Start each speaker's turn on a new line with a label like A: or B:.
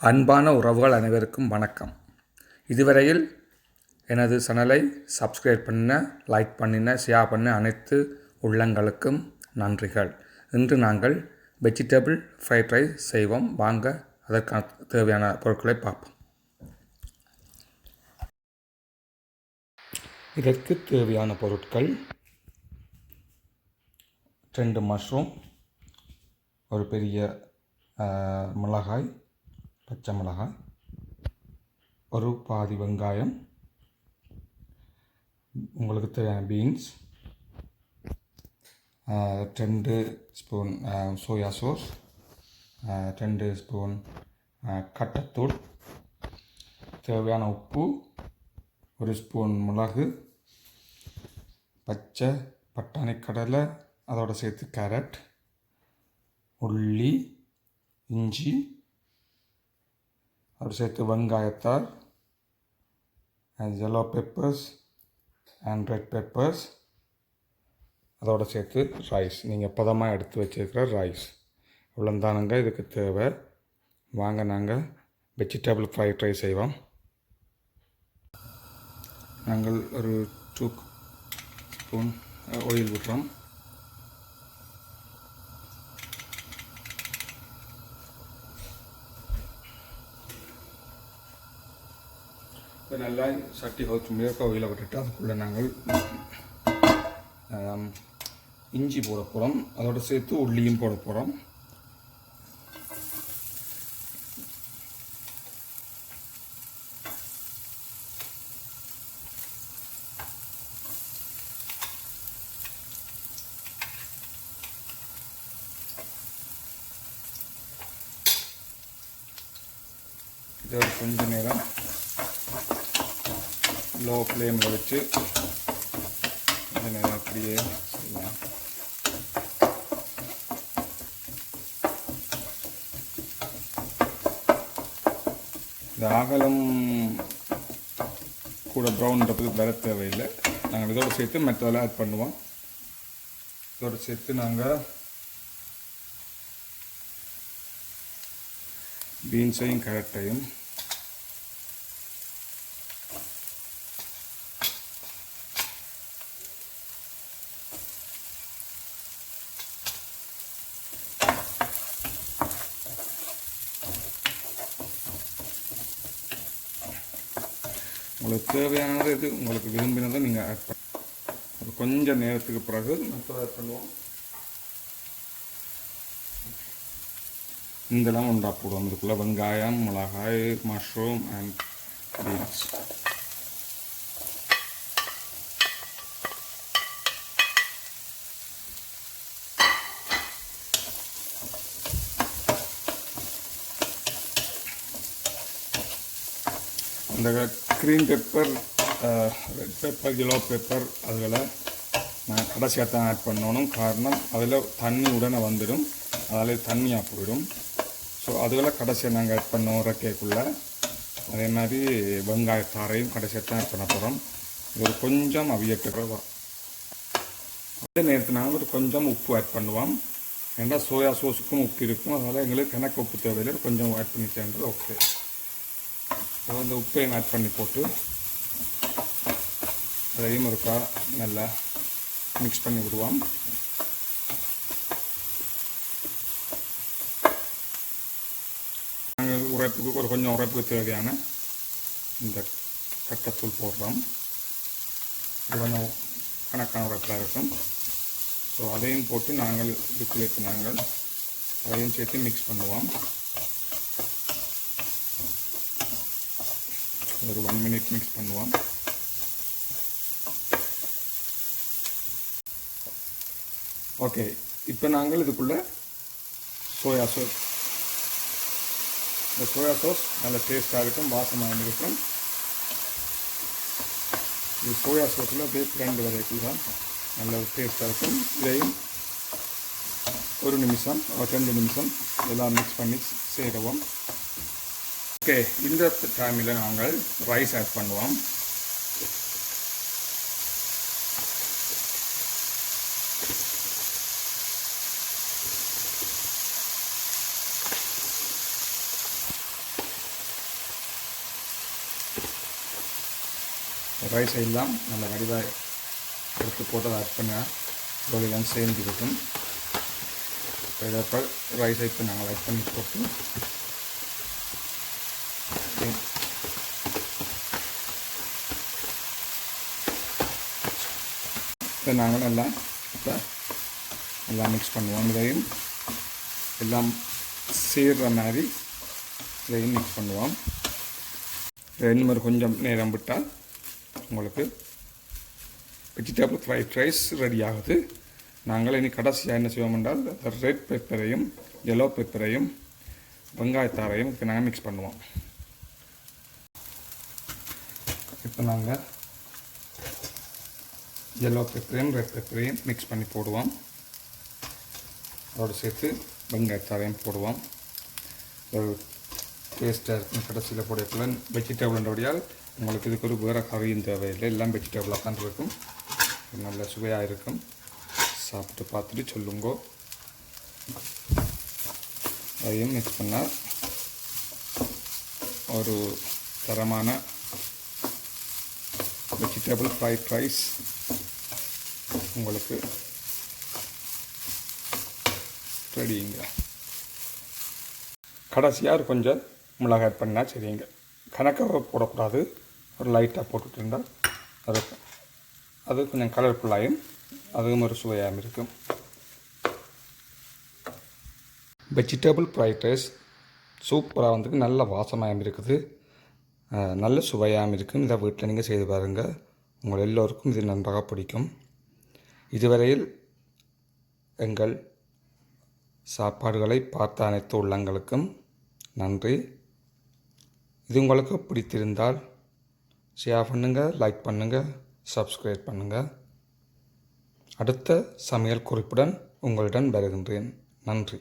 A: அன்பான உறவுகள் அனைவருக்கும் வணக்கம். இதுவரையில் எனது சேனலை சப்ஸ்கிரைப் பண்ண, லைக் பண்ணின, ஷேர் பண்ண அனைத்து உள்ளங்களுக்கும் நன்றிகள். இன்று நாங்கள் வெஜிடபிள் ஃப்ரைட் ரைஸ் செய்வோம். வாங்க அதற்கான தேவையான பொருட்களை பார்ப்போம். இதற்கு தேவையான பொருட்கள் 2 மஷ்ரூம், ஒரு பெரிய மிளகாய், பச்சை மிளகாய், ஒரு பாதி வெங்காயம், உங்களுக்கு தேவையான beans, 2 spoon soya sauce, 2 spoon கட்டத்தூள், தேவையான உப்பு, 1 ஸ்பூன் மிளகு, பச்சை பட்டாணி கடலை, அதோடு சேர்த்து கேரட், உள்ளி, இஞ்சி, அதோடு சேர்த்து வெங்காயத்தார், yellow peppers and red peppers, அதோடு சேர்த்து ரைஸ், நீங்கள் பதமாக எடுத்து வச்சுருக்கிற ரைஸ். இவ்வளோந்தானுங்க இதுக்கு தேவை. வாங்க நாங்கள் வெஜிடபிள் ஃப்ரைட் ரைஸ் செய்வோம். நாங்கள் ஒரு 2 ஸ்பூன் ஆயில் விட்டுறோம். இப்போ நல்லா சட்டி ஹோச்சு முயற்க ஆயிலை விட்டுட்டு அதுக்குள்ளே நாங்கள் இஞ்சி போட போகிறோம். அதோடு சேர்த்து உள்ளியும் போட போகிறோம். இதை ஒரு கொஞ்ச நேரம் லோ ஃப்ளேமில் வச்சு கொஞ்ச நேரம் அப்படியே செய்யலாம். இந்த அகலம் கூட ப்ரௌன்ன்றதுக்கு வர தேவையில்லை. நாங்கள் இதோடு சேர்த்து மெத்தடில் ஆட் பண்ணுவோம். இதோடு சேர்த்து நாங்கள் பீன்ஸையும் கேரட்டையும் உங்களுக்கு தேவையானது இது, உங்களுக்கு விரும்பினதை நீங்கள் ஆட் பண்ண. அது கொஞ்சம் நேரத்துக்கு பிறகு மெத்தட் ஆட் பண்ணுவோம். இதெல்லாம் ஒன்றா போடுவோம். இதுக்குள்ளே வெங்காயம், மிளகாய், மஷ்ரூம் அண்ட் பீன்ஸ். இந்த green pepper, red pepper, yellow pepper அதில் நான் கடைசியாக தான் ஆட் பண்ணணும். காரணம் அதில் தண்ணி உடனே வந்துடும், அதில் தண்ணியாக போயிடும். ஸோ அதுவெல்லாம் கடைசியாக நாங்கள் ஆட் பண்ணோம் இறக்கைக்குள்ளே. அதே மாதிரி வெங்காயத்தாரையும் கடைசியாக தான் ஆட் பண்ண போகிறோம். இது கொஞ்சம் அவியட்டுறோம். அதே நேரத்தில் நாங்கள் ஒரு கொஞ்சம் உப்பு ஆட் பண்ணுவோம். ஏன்னா சோயா சோஸுக்கும் உப்பு இருக்கும். அதனால் எங்களுக்கு எனக்கு உப்பு தேவையில்லை, கொஞ்சம் ஆட் பண்ணிட்டேன்றது ஓகே. அந்த உப்பையும் ஆட் பண்ணி போட்டு அதையும் ஒருக்கா நல்லா மிக்ஸ் பண்ணி விடுவோம். நாங்கள் உரைப்புக்கு கொஞ்சம் உரைப்புக்கு தேவையான இந்த கட்டத்தூள் போடுறோம். இது கொஞ்சம் கணக்கான உரைப்பில் இருக்கும். ஸோ அதையும் போட்டு நாங்கள் இதுக்குள்ளே நாங்கள் அதையும் சேர்த்து மிக்ஸ் பண்ணுவோம். ஒரு 1 மினிட் மிக்ஸ் பண்ணுவோம். ஓகே, இப்போ நாங்கள் இதுக்குள்ளே சோயா சாஸ், இந்த சோயா சாஸ் நல்ல டேஸ்ட்டாக இருக்கும், வாசமாக இருக்கும். இது சோயா சாஸில் அப்படியே 2 வரைக்குள்ள நல்ல டேஸ்ட்டாக இருக்கும். இதையும் 1 நிமிஷம் 2 நிமிஷம் எல்லாம் மிக்ஸ் பண்ணி சேருவோம். ஓகே, இந்த டைமில் நாங்கள் ரைஸ் ஆட் பண்ணுவோம். ரைஸ் எல்லாம் நல்ல வடிவாக எடுத்து போட்டு அதை ஆட் பண்ணால் இதோடெல்லாம் சேர்ந்து இருக்கும். இப்போ ரைஸை இப்போ நாங்கள் ஆட் பண்ணி போட்டு இப்போ நாங்கள் நல்லா மிக்ஸ் பண்ணுவோம். இதையும் எல்லாம் சேர்கிற மாதிரி இதையும் மிக்ஸ் பண்ணுவோம். இன்னும் ஒரு கொஞ்சம் நேரம் விட்டால் உங்களுக்கு வெஜிடபிள் ஃப்ரைட் ரைஸ் ரெடி ஆகுது. நாங்கள் இனி கடைசியாக என்ன செய்வோம் என்றால் ரெட் பெப்பரையும் எல்லோ பெப்பரையும் வெங்காயத்தாரையும் இப்போ நாங்கள் மிக்ஸ் பண்ணுவோம். இப்போ நாங்கள் எல்லோ பெப்பரையும் ரெட் பெப்பரையும் மிக்ஸ் பண்ணி போடுவோம். அதோடு சேர்த்து வெங்காயத்தாரையும் போடுவோம். ஒரு டேஸ்ட்டாக இருக்கும். கடைசியில் போடக்குள்ள வெஜிடபிள்ன்றபடியால் உங்களுக்கு இதுக்கு ஒரு வேறு கறியும் தேவையில்லை, எல்லாம் வெஜிடபிளாக தான் இருக்கும். நல்ல சுவையாக இருக்கும். சாப்பிட்டு பார்த்துட்டு சொல்லுங்கோ. அதையும் மிக்ஸ் பண்ணால் ஒரு தரமான வெஜிடபிள் ஃப்ரைட் ரைஸ் உங்களுக்கு ரெடிங்க. கடைசியாக கொஞ்சம் மிளகாய் ஆட் பண்ணால் சரிங்க. கணக்காக போடக்கூடாது, ஒரு லைட்டாக போட்டுட்டு இருந்தால் அது கொஞ்சம் கலர்ஃபுல்லாயும் அதுவும் ஒரு சுவையாகவும் இருக்கும். வெஜிடபிள் ஃப்ரைட் ரைஸ் சூப்பராக வந்துருக்கு. நல்ல வாசமாகவும் இருக்குது, நல்ல சுவையாகவும் இருக்கும். இதை வீட்டில் நீங்கள் செய்து பாருங்கள், உங்கள் எல்லோருக்கும் இது நன்றாக பிடிக்கும். இதுவரையில் எங்கள் சாப்பாடுகளை பார்த்த அனைத்து உள்ளங்களுக்கும் நன்றி. இது உங்களுக்கு பிடித்திருந்தால் ஷேர் பண்ணுங்கள், லைக் பண்ணுங்கள், சப்ஸ்கிரைப் பண்ணுங்கள். அடுத்த சமையல் குறிப்புடன் உங்களுடன் வருகின்றேன். நன்றி.